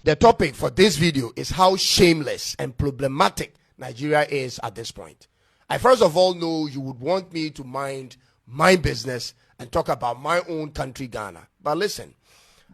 The topic for this video is how shameless and problematic Nigeria is at this point. I first of all know you would want me to mind my business and talk about my own country, Ghana. But listen,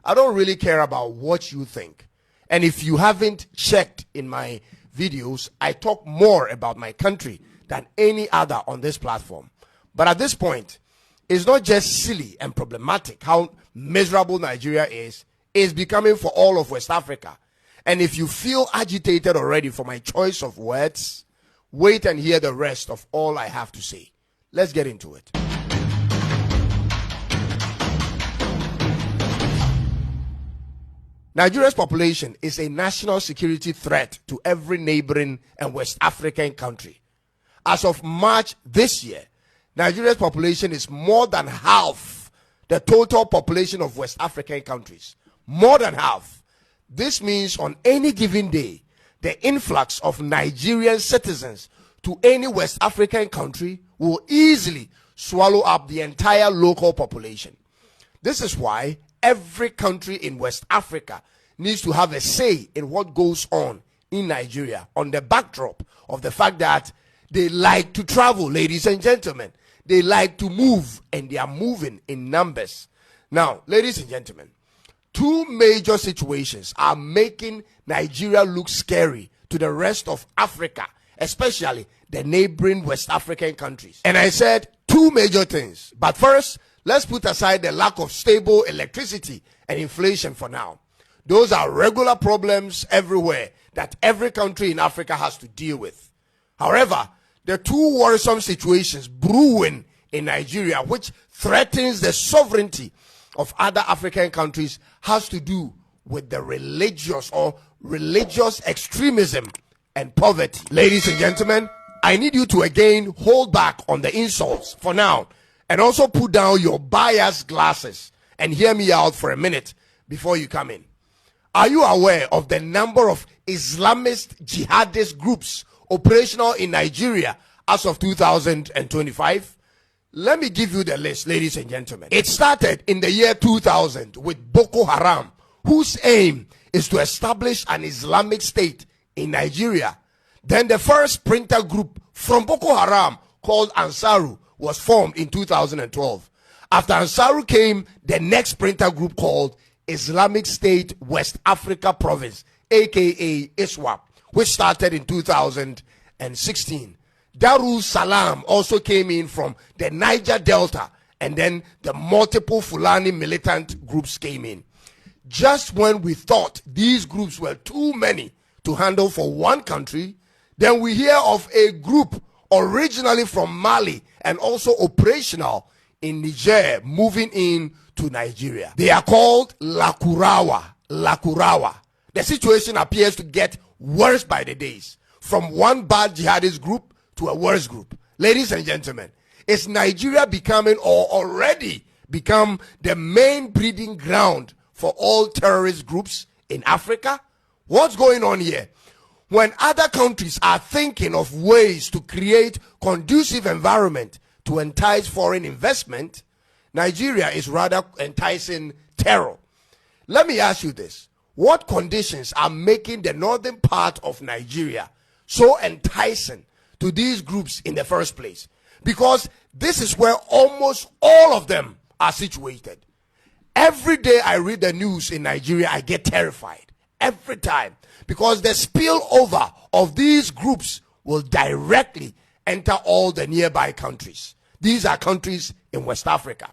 I don't really care about what you think. And if you haven't checked in my videos, I talk more about my country than any other on this platform. But at this point, it's not just silly and problematic how miserable Nigeria is. It's becoming for all of West Africa. And if you feel agitated already for my choice of words, wait and hear the rest of all I have to say. Let's get into it. Nigeria's population is a national security threat to every neighboring and West African country. As of March this year, Nigeria's population is more than half the total population of West African countries. More than half. This means on any given day, the influx of Nigerian citizens to any West African country will easily swallow up the entire local population. This is why every country in West Africa needs to have a say in what goes on in Nigeria, on the backdrop of the fact that they like to travel, ladies and gentlemen. They like to move, and they are moving in numbers. Now, ladies and gentlemen, two major situations are making Nigeria look scary to the rest of Africa, especially the neighboring West African countries. And I said two major things. But first, let's put aside the lack of stable electricity and inflation for now. Those are regular problems everywhere that every country in Africa has to deal with. However, the two worrisome situations brewing in Nigeria, which threatens the sovereignty of other African countries, has to do with the religious extremism and poverty. Ladies and gentlemen, I need you to again hold back on the insults for now and also put down your biased glasses and hear me out for a minute before you come in. Are you aware of the number of Islamist jihadist groups operational in Nigeria as of 2025? Let me give you the list, ladies and gentlemen. It started in the year 2000 with Boko Haram, whose aim is to establish an Islamic state in Nigeria. Then the first splinter group from Boko Haram, called Ansaru, was formed in 2012. After Ansaru came the next splinter group called Islamic State West Africa Province, aka ISWAP, which started in 2016. Darul Salam also came in from the Niger Delta, and then the multiple Fulani militant groups came in. Just when we thought these groups were too many to handle for one country, then we hear of a group originally from Mali and also operational in Niger moving in to Nigeria. They are called Lakurawa. The situation appears to get worse by the days, from one bad jihadist group to a worse group. Ladies and gentlemen, is Nigeria becoming or already become the main breeding ground for all terrorist groups in Africa? What's going on here? When other countries are thinking of ways to create conducive environment to entice foreign investment, Nigeria is rather enticing terror. Let me ask you this. What conditions are making the northern part of Nigeria so enticing to these groups in the first place? Because this is where almost all of them are situated. Every day I read the news in Nigeria, I get terrified. Every time. Because the spillover of these groups will directly enter all the nearby countries. These are countries in West Africa.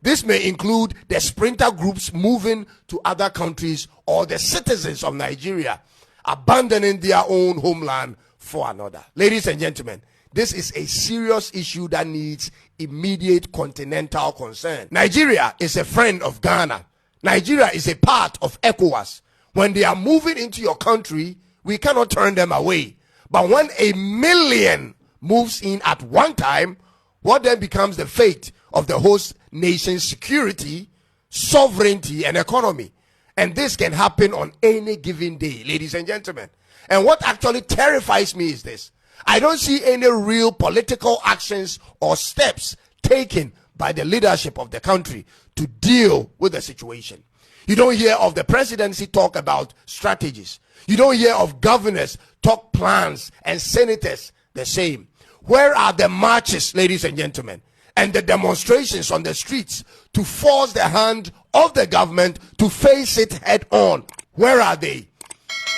This may include the splinter groups moving to other countries, or the citizens of Nigeria abandoning their own homeland for another. Ladies and gentlemen, this is a serious issue that needs immediate continental concern. Nigeria is a friend of Ghana. Nigeria is a part of ECOWAS. When they are moving into your country, we cannot turn them away. But when 1 million moves in at one time, what then becomes the fate of the host nation's security, sovereignty, and economy? And this can happen on any given day, ladies and gentlemen. And what actually terrifies me is this. I don't see any real political actions or steps taken by the leadership of the country to deal with the situation. You don't hear of the presidency talk about strategies. You don't hear of governors talk plans, and senators the same. Where are the marches, ladies and gentlemen, and the demonstrations on the streets to force the hand of the government to face it head on? Where are they?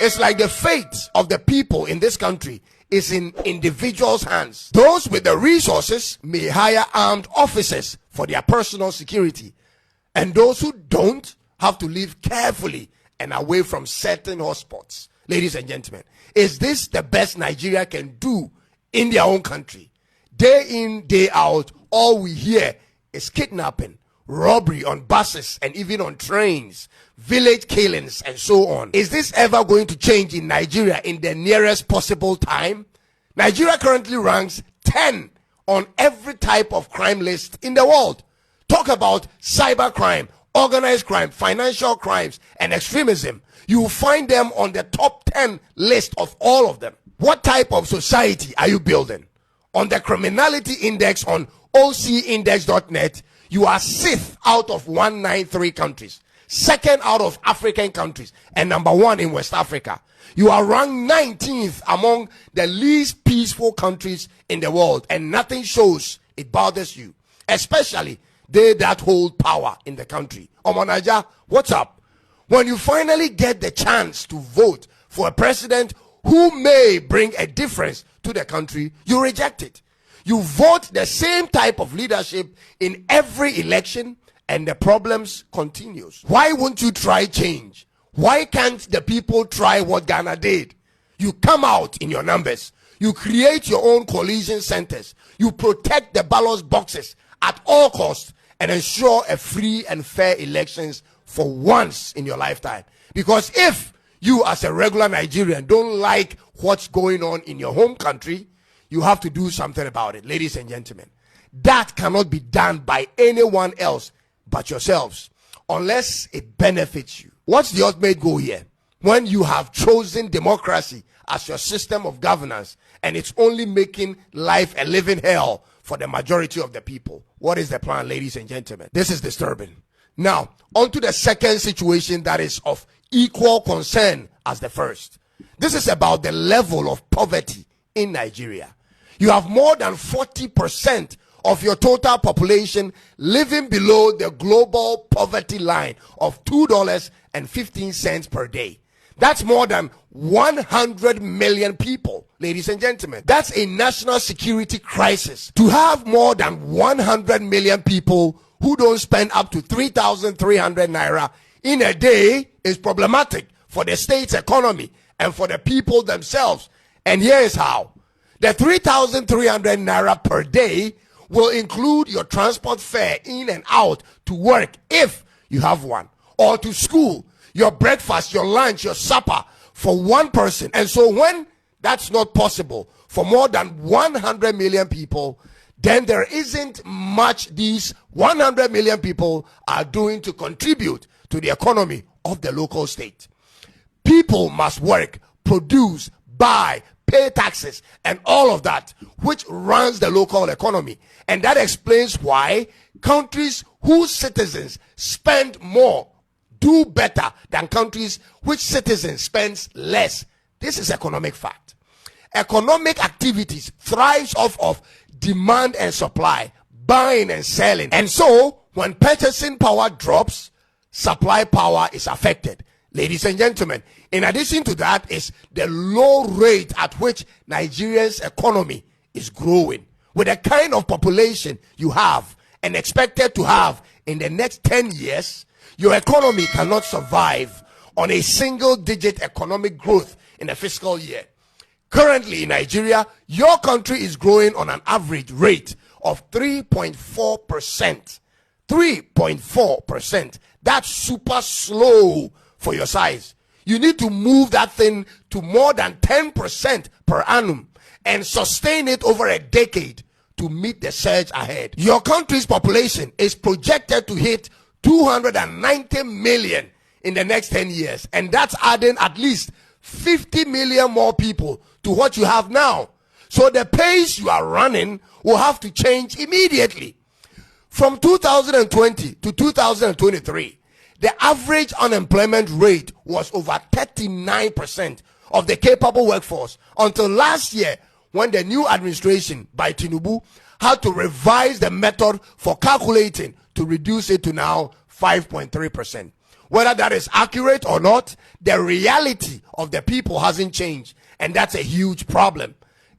It's like the fate of the people in this country is in individuals' hands. Those with the resources may hire armed officers for their personal security, and those who don't have to live carefully and away from certain hotspots. Ladies and gentlemen, is this the best Nigeria can do in their own country? Day in, day out, all we hear is kidnapping, robbery on buses and even on trains, village killings and so on. Is this ever going to change in Nigeria in the nearest possible time? Nigeria currently ranks 10 on every type of crime list in the world. Talk about cybercrime, organized crime, financial crimes, and extremism. You will find them on the top 10 list of all of them. What type of society are you building? On the criminality index on ocindex.net, you are 6th out of 193 countries, 2nd out of African countries, and number 1 in West Africa. You are ranked 19th among the least peaceful countries in the world, and nothing shows it bothers you, especially they that hold power in the country. Omanaja, what's up? When you finally get the chance to vote for a president who may bring a difference to the country, you reject it. You vote the same type of leadership in every election, and the problems continues. Why won't you try change? Why can't the people try what Ghana did? You come out in your numbers. You create your own coalition centers. You protect the ballot boxes at all costs and ensure a free and fair elections for once in your lifetime. Because if you as a regular Nigerian don't like what's going on in your home country, you have to do something about it, ladies and gentlemen. That cannot be done by anyone else but yourselves, unless it benefits you. What's the ultimate goal here? When you have chosen democracy as your system of governance and it's only making life a living hell for the majority of the people, what is the plan, ladies and gentlemen? This is disturbing. Now, on to the second situation that is of equal concern as the first. This is about the level of poverty in Nigeria. You have more than 40% of your total population living below the global poverty line of $2.15 per day. That's more than 100 million people, ladies and gentlemen. That's a national security crisis. To have more than 100 million people who don't spend up to 3,300 naira in a day is problematic for the state's economy and for the people themselves. And here is how. The 3,300 naira per day will include your transport fare in and out to work if you have one, or to school, your breakfast, your lunch, your supper for one person. And so when that's not possible for more than 100 million people, then there isn't much these 100 million people are doing to contribute to the economy of the local state. People must work, produce, buy, pay taxes, and all of that, which runs the local economy. And that explains why countries whose citizens spend more do better than countries which citizens spend less. This is economic fact. Economic activities thrives off of demand and supply, buying and selling. And so when purchasing power drops, supply power is affected. Ladies and gentlemen, in addition to that is the low rate at which Nigeria's economy is growing. With the kind of population you have and expected to have in the next 10 years, your economy cannot survive on a single-digit economic growth in a fiscal year. Currently in Nigeria, your country is growing on an average rate of 3.4%. 3.4%. That's super slow for your size. You need to move that thing to more than 10% per annum and sustain it over a decade to meet the surge ahead. Your country's population is projected to hit 290 million in the next 10 years, and that's adding at least 50 million more people to what you have now. So the pace you are running will have to change immediately. From 2020 to 2023, the average unemployment rate was over 39% of the capable workforce until last year, when the new administration by Tinubu had to revise the method for calculating to reduce it to now 5.3%. Whether that is accurate or not, the reality of the people hasn't changed, and that's a huge problem.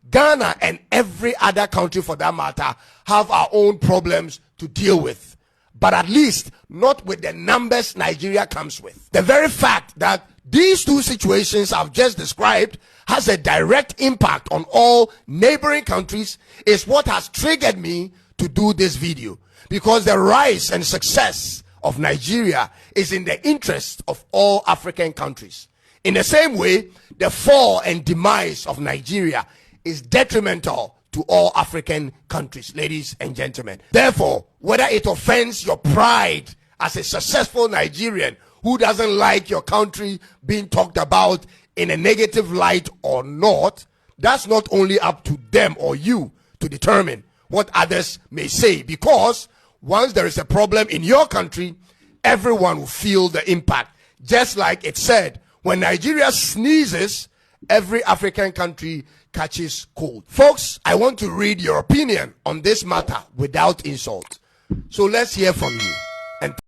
Ghana and every other country for that matter have our own problems to deal with, but at least not with the numbers Nigeria comes with. The very fact that these two situations I've just described has a direct impact on all neighboring countries is what has triggered me to do this video, because the rise and success of Nigeria is in the interest of all African countries. In the same way, the fall and demise of Nigeria is detrimental to all African countries, ladies and gentlemen. Therefore, whether it offends your pride as a successful Nigerian who doesn't like your country being talked about in a negative light or not, that's not only up to them or you to determine what others may say, because once there is a problem in your country, everyone will feel the impact. Just like it said, when Nigeria sneezes, every African country catches cold. Folks, I want to read your opinion on this matter without insult. So let's hear from you. And